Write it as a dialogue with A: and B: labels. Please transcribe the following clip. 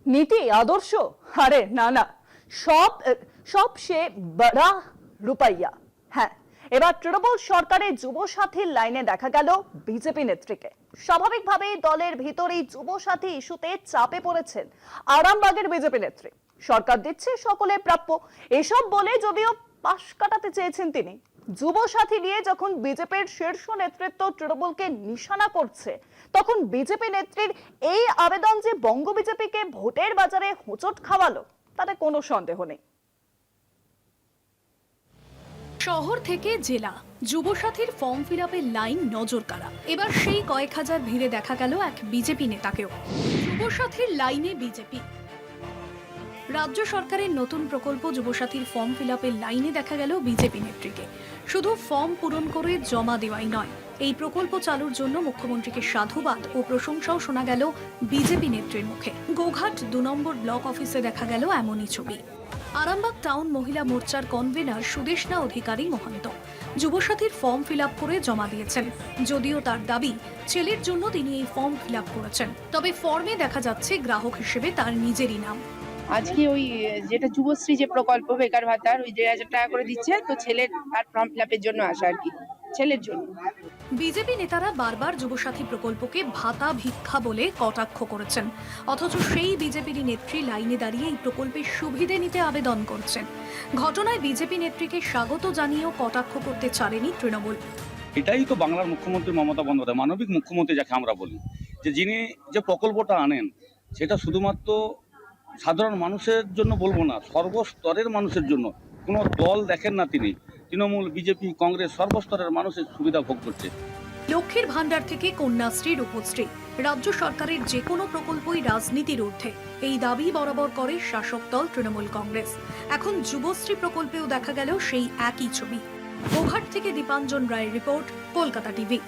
A: নীতি আদর্শ, আরে না না, সব সব সে বড়া রুপাইয়া। হ্যাঁ, এবার তৃণমূল সরকারের যুব সাথীর লাইনে দেখা গেল বিজেপি নেত্রীকে। স্বাভাবিকভাবেই দলের ভিতরেই যুব সাথী ইস্যুতে চাপে পড়েছেন আরামবাগের বিজেপি নেত্রী। সরকার দিচ্ছে সকলের প্রাপ্য, এসব বলে যদিও পাশ কাটাতে চেয়েছেন তিনি। যুব সাথী নিয়ে যখন বিজেপির শীর্ষ নেতৃত্ব তৃণমূলকে নিশানা করছে, তখন বিজেপি নেত্রীর এই আবেদন যে বঙ্গ বিজেপিকে ভোটের বাজারে হোঁচট খাওয়ালো, তাতে কোনো সন্দেহ নেই।
B: শহর থেকে জেলা, যুবসাথীর ফর্ম ফিল আপের লাইন নজর কাড়া। এবার সেই কয়েক হাজার ভিড়ে দেখা গেল এক বিজেপি নেতাকেও। যুবসাথীর লাইনে বিজেপি। রাজ্য সরকারের নতুন প্রকল্প যুবসাথীর ফর্ম ফিল আপের লাইনে দেখা গেল বিজেপি নেত্রীকে। শুধু ফর্ম পূরণ করে জমা দেওয়াই নয়, এই প্রকল্প চালুর জন্য মুখ্যমন্ত্রীকে সাধুবাদ ও প্রশংসাও শোনা গেল বিজেপি নেত্রীর মুখে। গোঘাট ২ নম্বর ব্লক অফিসে দেখা গেল এমনই ছবি। আরামবাগ টাউন মহিলা মোর্চার কনভেনার সুদেশনা অধিকারী মহন্ত যুবসাথীর ফর্ম ফিল আপ করে জমা দিয়েছেন। যদিও তার দাবি ছেলের জন্য তিনি এই ফর্ম ফিল আপ করেছেন, তবে ফর্মে দেখা যাচ্ছে গ্রাহক হিসেবে তার নিজেরই নাম।
C: আজকে ওই যেটা যুবশ্রী যে প্রকল্প বেকার ভাতার ওই ১,৫০০ টাকা করে দিচ্ছে, তো ছেলের আর ফর্ম ফিল আপের জন্য আসা আর কি, ছেলের জন্য।
B: বিজেপি নেতারা বারবার যুবসাথী প্রকল্পকে ভাতা ভিক্ষা বলে কটাক্ষ করেছেন, অথচ সেই বিজেপির নেত্রী লাইনে দাঁড়িয়ে এই প্রকল্পের সুবিধে নিতে আবেদন করছেন। ঘটনায় বিজেপি নেত্রীকে স্বাগত জানিয়েও কটাক্ষ করতে ছাড়েনি তৃণমূল।
D: এটাই তো বাংলার মুখ্যমন্ত্রী মমতা বন্দ্যোপাধ্যায়, মানবিক মুখ্যমন্ত্রী যাকে আমরা বলি, যে যিনি যে প্রকল্পটা আনেন সেটা শুধুমাত্র সাধারণ মানুষের জন্য বলবো না, সর্বস্তরের মানুষের জন্য। কোনো দল দেখেন না তিনি, তৃণমূল, বিজেপি, কংগ্রেস সর্বস্তরের মানুষের সুবিধা ভোগ করছে।
B: লক্ষ্মীর ভান্ডার থেকে কন্যাশ্রী, রূপশ্রী, রাজ্য সরকারের যে কোনো প্রকল্পই রাজনীতির ঊর্ধ্বে, এই দাবি বরাবর করে শাসক দল তৃণমূল কংগ্রেস। এখন যুবশ্রী প্রকল্পেও দেখা গেল সেই একই ছবি। গোঘাট থেকে দীপাঞ্জন রায়ের রিপোর্ট, কলকাতা টিভি।